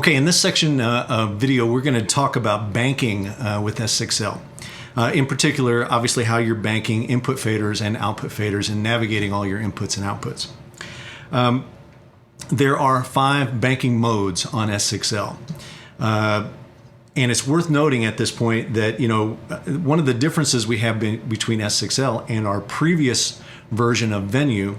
Okay, in this section of video, we're going to talk about banking with S6L. In particular, obviously, how you're banking input faders and output faders and navigating all your inputs and outputs. There are 5 banking modes on S6L. And it's worth noting at this point that, one of the differences we have between S6L and our previous version of Venue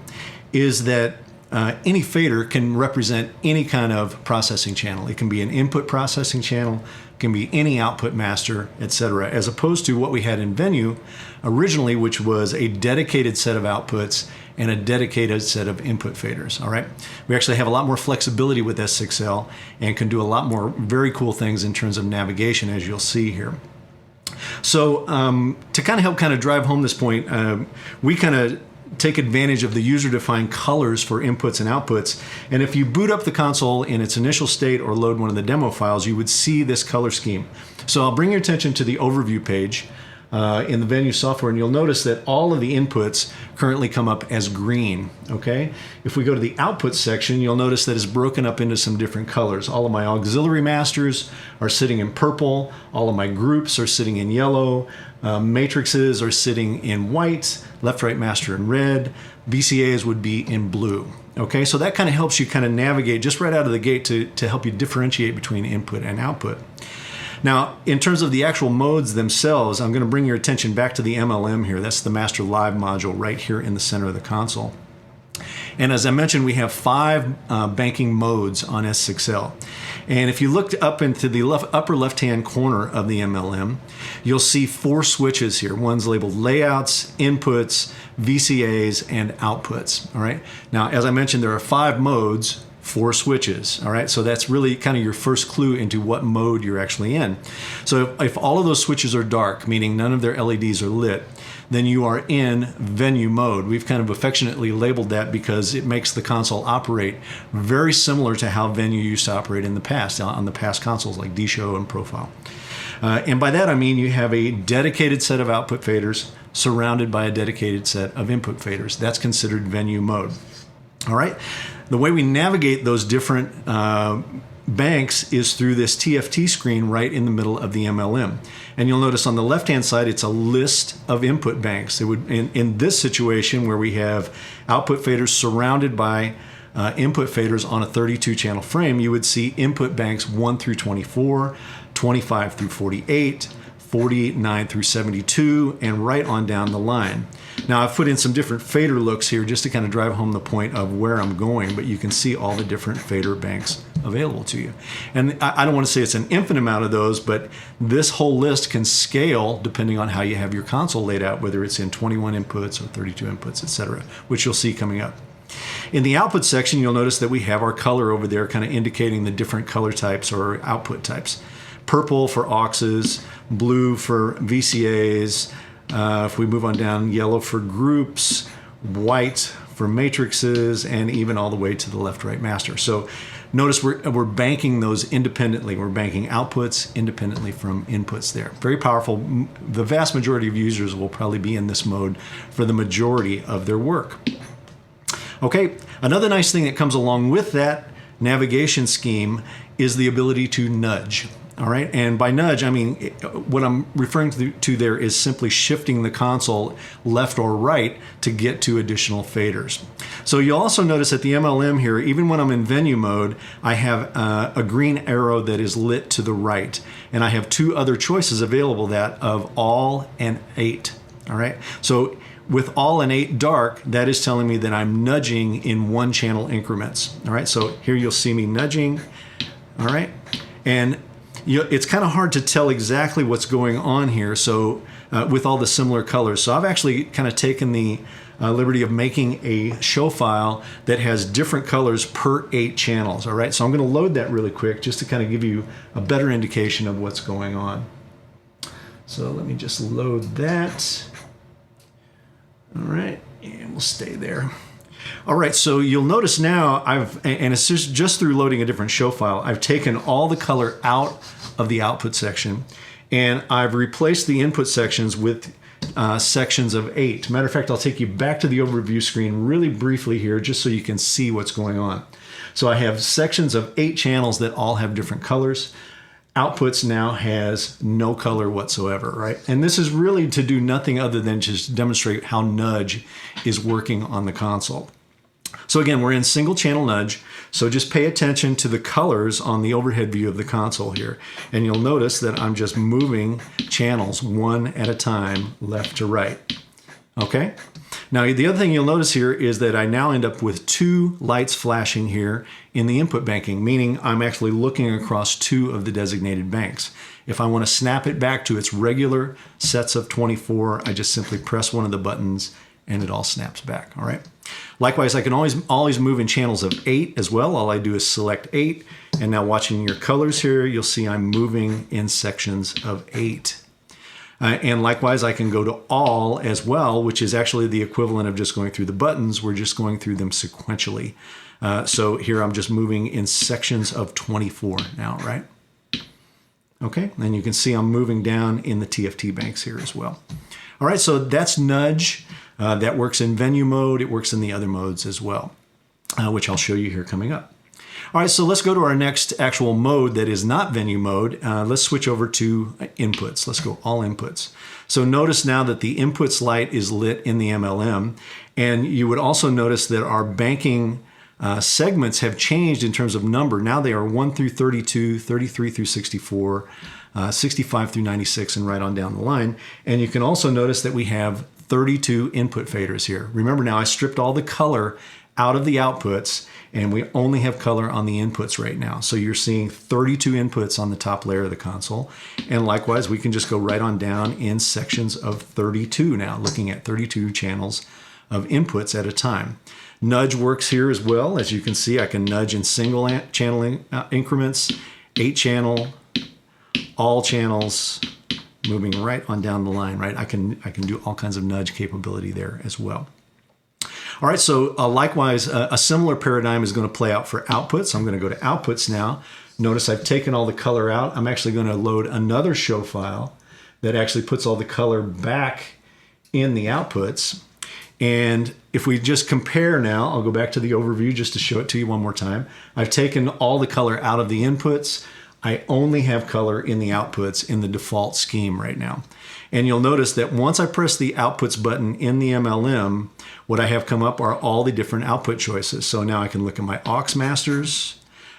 is that any fader can represent any kind of processing channel. It can be an input processing channel, it can be any output master, etc., as opposed to what we had in Venue originally, which was a dedicated set of outputs and a dedicated set of input faders. All right, we actually have a lot more flexibility with S6L and can do a lot more very cool things in terms of navigation, as you'll see here. So to kind of help drive home this point, we kind of take advantage of the user-defined colors for inputs and outputs. And if you boot up the console in its initial state or load one of the demo files, you would see this color scheme. So I'll bring your attention to the overview page in the Venue software, and you'll notice that all of the inputs currently come up as green, okay? If we go to the output section, you'll notice that it's broken up into some different colors. All of my auxiliary masters are sitting in purple, all of my groups are sitting in yellow, matrices are sitting in white, left-right master in red, VCAs would be in blue. Okay, so that kind of helps you navigate just right out of the gate to help you differentiate between input and output. Now, in terms of the actual modes themselves, I'm going to bring your attention back to the MLM here. That's the Master Live module right here in the center of the console. And as I mentioned, we have 5 banking modes on S6L. And if you looked up into the upper left-hand corner of the MLM, you'll see 4 switches here. One's labeled layouts, inputs, VCAs, and outputs. All right. Now, as I mentioned, there are 5 modes, 4 switches. All right. So that's really kind of your first clue into what mode you're actually in. So if all of those switches are dark, meaning none of their LEDs are lit, then you are in Venue mode. We've kind of affectionately labeled that because it makes the console operate very similar to how Venue used to operate in the past, on the past consoles like D-Show and Profile. And by that I mean you have a dedicated set of output faders surrounded by a dedicated set of input faders. That's considered Venue mode. All right. The way we navigate those different banks is through this TFT screen right in the middle of the MLM. And you'll notice on the left-hand side, it's a list of input banks. It would, in this situation where we have output faders surrounded by input faders on a 32-channel frame, you would see input banks 1 through 24, 25 through 48, 49 through 72, and right on down the line. Now, I've put in some different fader looks here just to kind of drive home the point of where I'm going, but you can see all the different fader banks available to you. And I don't want to say it's an infinite amount of those, but this whole list can scale depending on how you have your console laid out, whether it's in 21 inputs or 32 inputs, etc., which you'll see coming up. In the output section, you'll notice that we have our color over there kind of indicating the different color types or output types. Purple for auxes, blue for VCAs, if we move on down, yellow for groups, white for matrices, and even all the way to the left-right master. So notice we're banking those independently. We're banking outputs independently from inputs there. Very powerful. The vast majority of users will probably be in this mode for the majority of their work. Okay, another nice thing that comes along with that navigation scheme is the ability to nudge. All right, and by nudge, I mean, what I'm referring to there is simply shifting the console left or right to get to additional faders. So you'll also notice at the MLM here, even when I'm in Venue mode, I have a green arrow that is lit to the right. And I have 2 other choices available, that of all and 8. All right, so with all and 8 dark, that is telling me that I'm nudging in 1 channel increments. All right, so here you'll see me nudging. All right, and it's kind of hard to tell exactly what's going on here, so with all the similar colors. So I've actually kind of taken the liberty of making a show file that has different colors per 8 channels. All right, so I'm going to load that really quick just to kind of give you a better indication of what's going on. So let me just load that. All right, and we'll stay there. All right, so you'll notice now and it's just through loading a different show file, I've taken all the color out of the output section, and I've replaced the input sections with sections of 8. Matter of fact, I'll take you back to the overview screen really briefly here just so you can see what's going on. So I have sections of 8 channels that all have different colors. Outputs now has no color whatsoever, right? And this is really to do nothing other than just demonstrate how nudge is working on the console. So again, we're in single channel nudge. So just pay attention to the colors on the overhead view of the console here. And you'll notice that I'm just moving channels one at a time, left to right. Okay? Now, the other thing you'll notice here is that I now end up with 2 lights flashing here in the input banking, meaning I'm actually looking across 2 of the designated banks. If I want to snap it back to its regular sets of 24, I just simply press one of the buttons and it all snaps back, all right? Likewise, I can always move in channels of 8 as well. All I do is select 8, and now watching your colors here, you'll see I'm moving in sections of 8. And likewise, I can go to all as well, which is actually the equivalent of just going through the buttons. We're just going through them sequentially. So here I'm just moving in sections of 24 now, right? Okay, and you can see I'm moving down in the TFT banks here as well. All right, so that's nudge. That works in venue mode. It works in the other modes as well, which I'll show you here coming up. All right, so let's go to our next actual mode that is not venue mode. Let's switch over to inputs. Let's go all inputs. So notice now that the inputs light is lit in the MLM, and you would also notice that our banking segments have changed in terms of number. Now they are 1 through 32, 33 through 64, 65 through 96, and right on down the line. And you can also notice that we have 32 input faders here. Remember now, I stripped all the color out of the outputs, and we only have color on the inputs right now. So you're seeing 32 inputs on the top layer of the console. And likewise, we can just go right on down in sections of 32 now, looking at 32 channels of inputs at a time. Nudge works here as well. As you can see, I can nudge in single channel increments, 8 channel, all channels, moving right on down the line, right? I can do all kinds of nudge capability there as well. All right, so likewise, a similar paradigm is going to play out for outputs. I'm going to go to outputs now. Notice I've taken all the color out. I'm actually going to load another show file that actually puts all the color back in the outputs. And if we just compare now, I'll go back to the overview just to show it to you one more time. I've taken all the color out of the inputs. I only have color in the outputs in the default scheme right now. And you'll notice that once I press the outputs button in the MLM, what I have come up are all the different output choices. So now I can look at my aux masters,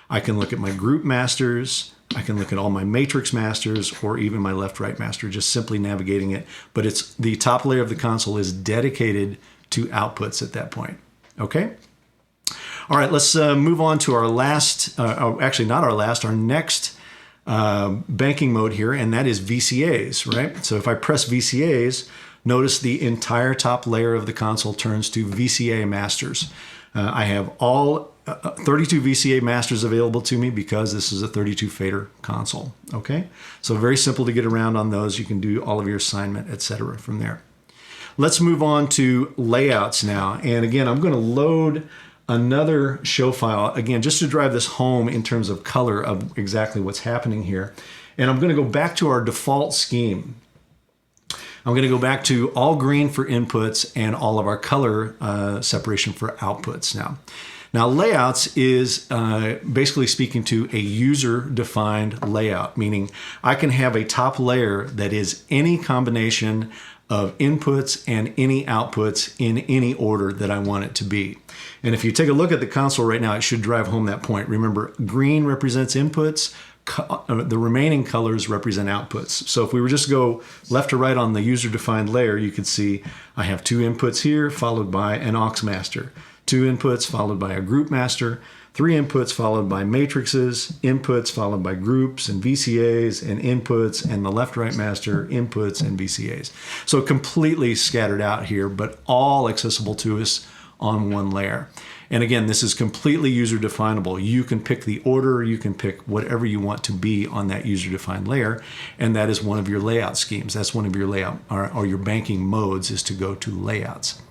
I can look at my group masters, I can look at all my matrix masters, or even my left-right master, just simply navigating it. But it's the top layer of the console is dedicated to outputs at that point. Okay? All right, let's move on to our last, actually not our last, our next banking mode here, and that is VCAs, right? So if I press VCAs, notice the entire top layer of the console turns to VCA masters. I have all 32 VCA masters available to me because this is a 32 fader console, okay? So very simple to get around on those. You can do all of your assignment, etc. from there. Let's move on to layouts now. And again, I'm going to load another show file, again, just to drive this home in terms of color of exactly what's happening here. And I'm going to go back to our default scheme. I'm going to go back to all green for inputs and all of our color separation for outputs now. Now, layouts is basically speaking to a user-defined layout, meaning I can have a top layer that is any combination of inputs and any outputs in any order that I want it to be. And if you take a look at the console right now, it should drive home that point. Remember, green represents inputs, the remaining colors represent outputs. So if we were just to go left to right on the user-defined layer, you could see I have 2 inputs here, followed by an aux master, 2 inputs followed by a group master, 3 inputs followed by matrices, inputs followed by groups and VCAs and inputs, and the left-right master, inputs and VCAs. So completely scattered out here, but all accessible to us on one layer. And again, this is completely user-definable. You can pick the order, you can pick whatever you want to be on that user-defined layer, and that is one of your layout schemes. That's one of your layout or your banking modes, is to go to layouts.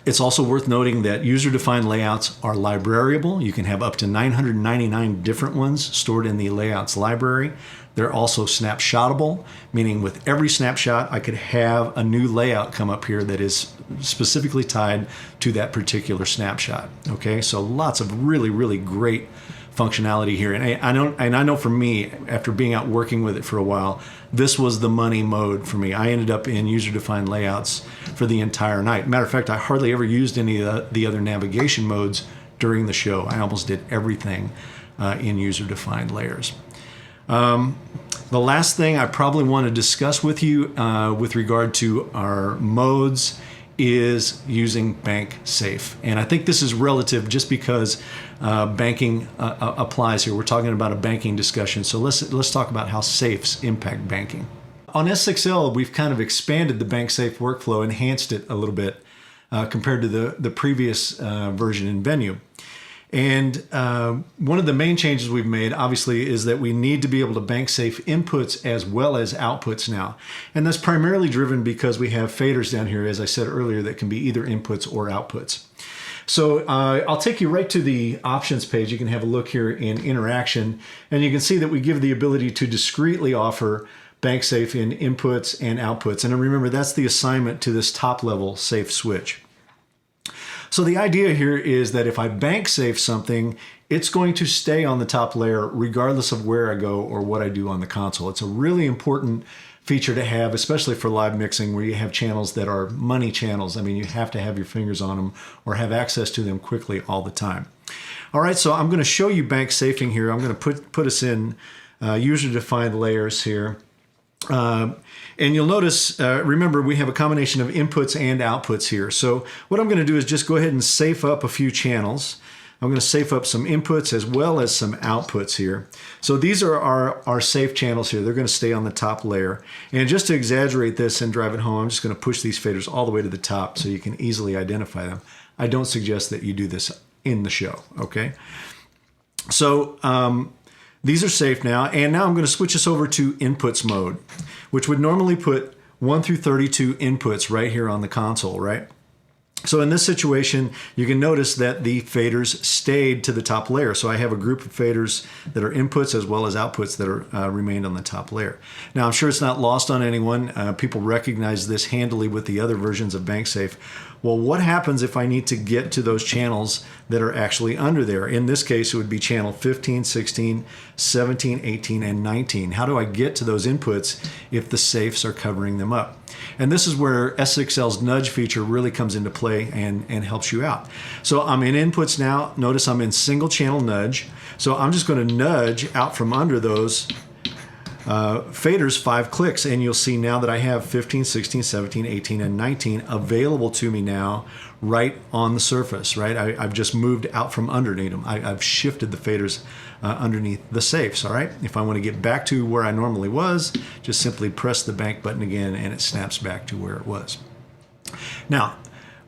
It's also worth noting that user-defined layouts are librariable. You can have up to 999 different ones stored in the layouts library. They're also snapshotable, meaning with every snapshot, I could have a new layout come up here that is specifically tied to that particular snapshot. Okay, so lots of really, really great functionality here. And I know for me, after being out working with it for a while, this was the money mode for me. I ended up in user-defined layouts for the entire night. Matter of fact, I hardly ever used any of the other navigation modes during the show. I almost did everything in user-defined layers. The last thing I probably want to discuss with you with regard to our modes is using bank safe. And I think this is relative just because banking applies here. We're talking about a banking discussion. So let's talk about how safes impact banking. On S6L, we've kind of expanded the bank safe workflow, enhanced it a little bit compared to the previous version in Venue. And one of the main changes we've made, obviously, is that we need to be able to bank safe inputs as well as outputs now. And that's primarily driven because we have faders down here, as I said earlier, that can be either inputs or outputs. So I'll take you right to the options page. You can have a look here in interaction, and you can see that we give the ability to discretely offer bank safe in inputs and outputs. And remember, that's the assignment to this top level safe switch. So the idea here is that if I bank safe something, it's going to stay on the top layer regardless of where I go or what I do on the console. It's a really important feature to have, especially for live mixing where you have channels that are money channels. I mean, you have to have your fingers on them or have access to them quickly all the time. All right, so I'm going to show you bank safing here. I'm going to put us in user-defined layers here. And you'll notice, remember, we have a combination of inputs and outputs here. So what I'm going to do is just go ahead and safe up a few channels. I'm going to safe up some inputs as well as some outputs here. So these are our safe channels here. They're going to stay on the top layer. And just to exaggerate this and drive it home, I'm just going to push these faders all the way to the top so you can easily identify them. I don't suggest that you do this in the show, okay? So these are safe now, and now I'm going to switch us over to inputs mode, which would normally put 1 through 32 inputs right here on the console, right? So in this situation, you can notice that the faders stayed to the top layer. So I have a group of faders that are inputs as well as outputs that are remained on the top layer. Now, I'm sure it's not lost on anyone. People recognize this handily with the other versions of BankSafe. Well, what happens if I need to get to those channels that are actually under there? In this case, it would be channel 15, 16, 17, 18, and 19. How do I get to those inputs if the safes are covering them up? And this is where S6L's nudge feature really comes into play and helps you out. So I'm in inputs now. Notice I'm in single channel nudge. So I'm just going to nudge out from under those faders 5 clicks, and you'll see now that I have 15, 16, 17, 18, and 19 available to me now right on the surface, right? I've just moved out from underneath them. I've shifted the faders underneath the safes, all right? If I want to get back to where I normally was, just simply press the bank button again and it snaps back to where it was. Now,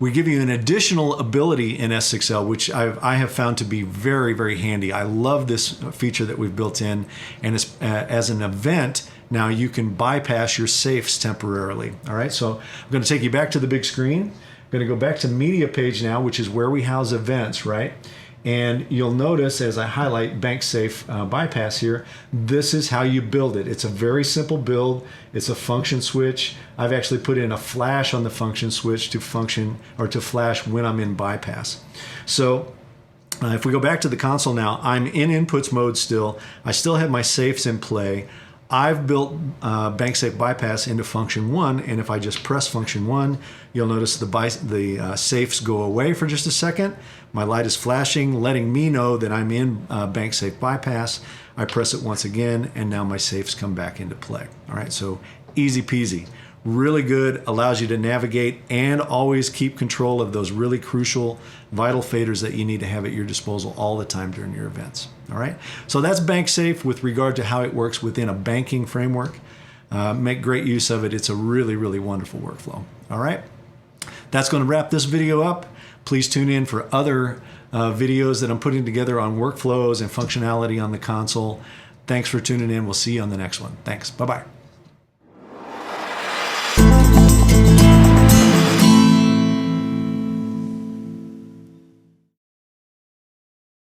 we give you an additional ability in S6L, which I have found to be very, very handy. I love this feature that we've built in, and it's, as an event, now you can bypass your safes temporarily. All right, so I'm going to take you back to the big screen. I'm going to go back to media page now, which is where we house events, right? And you'll notice as I highlight BankSafe bypass here, this is how you build it. It's a very simple build. It's a function switch. I've actually put in a flash on the function switch to function or to flash when I'm in bypass. So if we go back to the console now, I'm in inputs mode still. I still have my safes in play. I've built BankSafe bypass into function 1, and if I just press function 1, you'll notice the safes go away for just a second. My light is flashing, letting me know that I'm in BankSafe bypass. I press it once again, and now my safes come back into play. All right, so easy peasy. Really good, allows you to navigate and always keep control of those really crucial, vital faders that you need to have at your disposal all the time during your events. All right, so that's BankSafe with regard to how it works within a banking framework. Make great use of it. It's a really, really wonderful workflow. All right, that's going to wrap this video up. Please tune in for other videos that I'm putting together on workflows and functionality on the console. Thanks for tuning in. We'll see you on the next one. Thanks. Bye-bye.